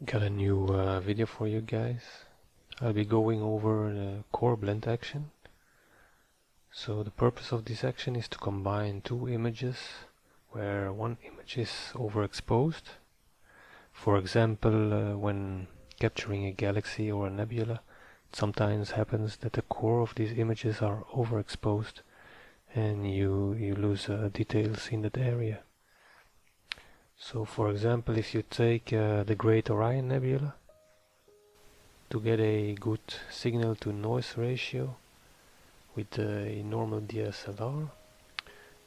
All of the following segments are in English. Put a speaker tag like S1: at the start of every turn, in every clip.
S1: Got a new video for you guys. I'll be going over the core blend action. So the purpose of this action is to combine two images where one image is overexposed. For example, when capturing a galaxy or a nebula, it sometimes happens that the core of these images are overexposed and you lose details in that area. So for example, if you take the Great Orion Nebula, to get a good signal to noise ratio with a normal DSLR,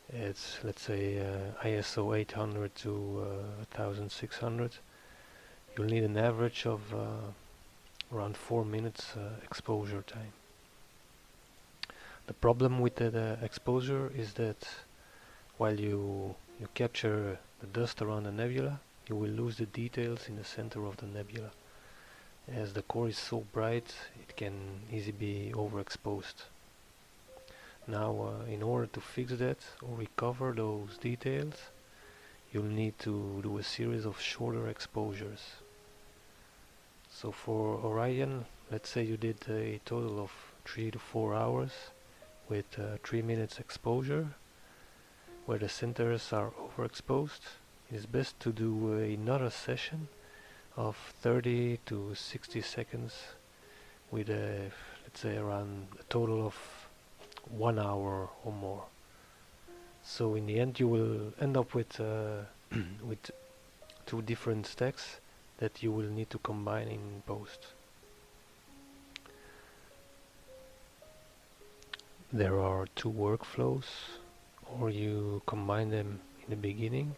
S1: it's, let's say, ISO 800 to 1600, you'll need an average of around 4 minutes exposure time. The problem with the exposure is that while you capture the dust around the nebula, you will lose the details in the center of the nebula. As the core is so bright, it can easily be overexposed. Now, in order to fix that or recover those details, you'll need to do a series of shorter exposures. So for Orion, let's say you did a total of 3 to 4 hours with 3 minutes exposure, where the centers are overexposed. It is best to do another session of 30 to 60 seconds with let's say around a total of 1 hour or more. So in the end you will end up with with two different stacks that you will need to combine in post. There are two workflows, or you combine them in the beginning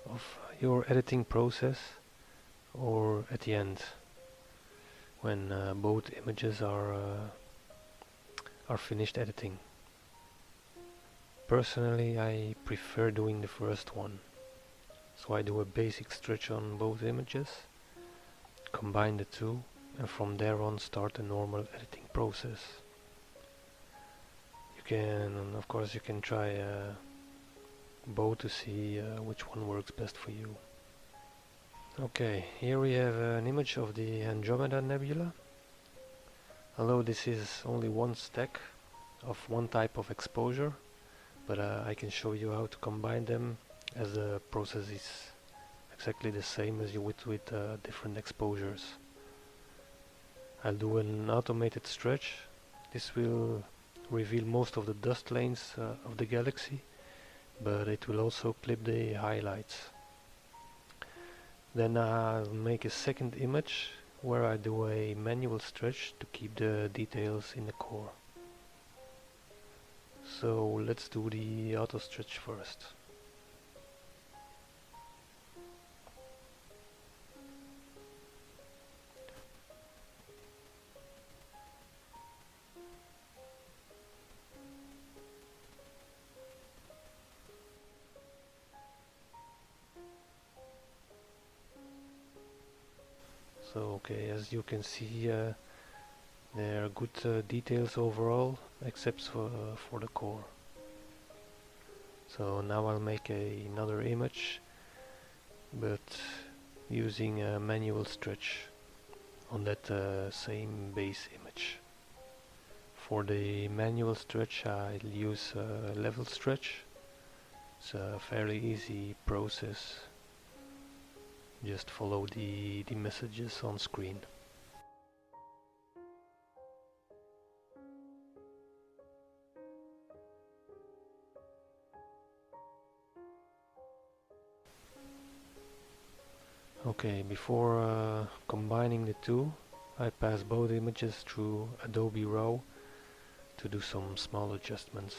S1: of your editing process or at the end when both images are finished editing. Personally, I prefer doing the first one, so I do a basic stretch on both images, combine the two, and from there on start a normal editing process. You can, of course, you can try both to see which one works best for you. Okay, here we have an image of the Andromeda Nebula. Although this is only one stack of one type of exposure, but I can show you how to combine them, as the process is exactly the same as you would with different exposures. I'll do an automated stretch. This will reveal most of the dust lanes of the galaxy, but it will also clip the highlights. Then I'll make a second image where I do a manual stretch to keep the details in the core. So let's do the auto stretch first. So okay, as you can see, there are good details overall, except for the core. So now I'll make another image, but using a manual stretch on that same base image. For the manual stretch, I'll use a level stretch. It's a fairly easy process. Just follow the messages on screen. Okay, before combining the two, I pass both images through Adobe Raw to do some small adjustments.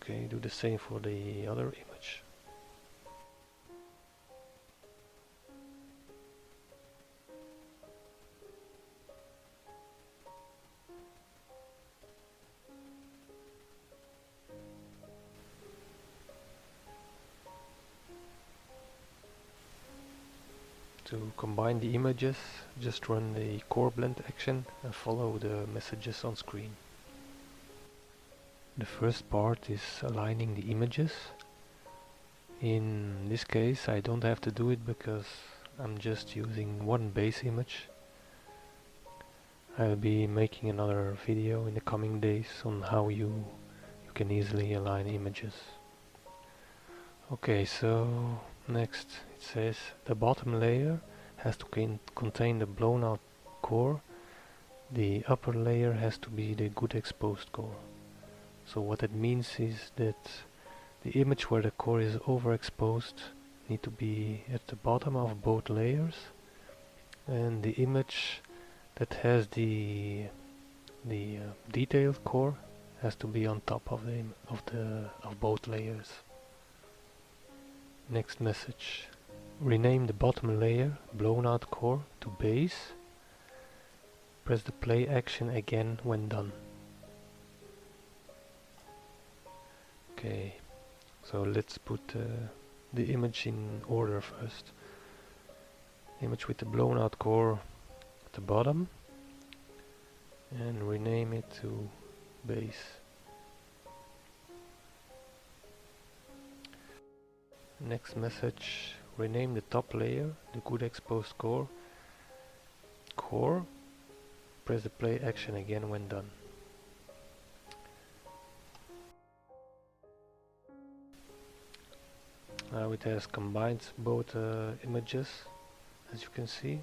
S1: Okay, do the same for the other image. To combine the images, just run the core blend action and follow the messages on screen. The first part is aligning the images. In this case I don't have to do it because I'm just using one base image. I'll be making another video in the coming days on how you can easily align images. Okay, so next it says the bottom layer has to contain the blown out core. The upper layer has to be the good exposed core. So what it means is that the image where the core is overexposed need to be at the bottom of both layers, and the image that has the detailed core has to be on top of both layers. Next message: rename the bottom layer blown out core to base. Press the play action again when done. Okay, so let's put the image in order first. Image with the blown out core at the bottom, and rename it to base. Next message: rename the top layer, the good exposed core, press the play action again when done. Now it has combined both images, as you can see.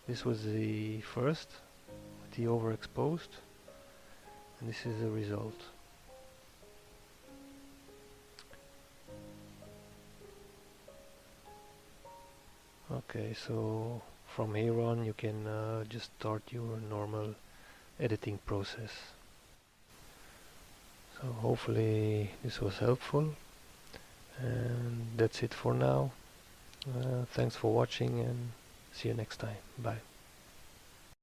S1: This was the first, with the overexposed, and this is the result. Okay, so from here on you can just start your normal editing process. So hopefully this was helpful, and that's it for now. Thanks for watching, and see you next time. Bye.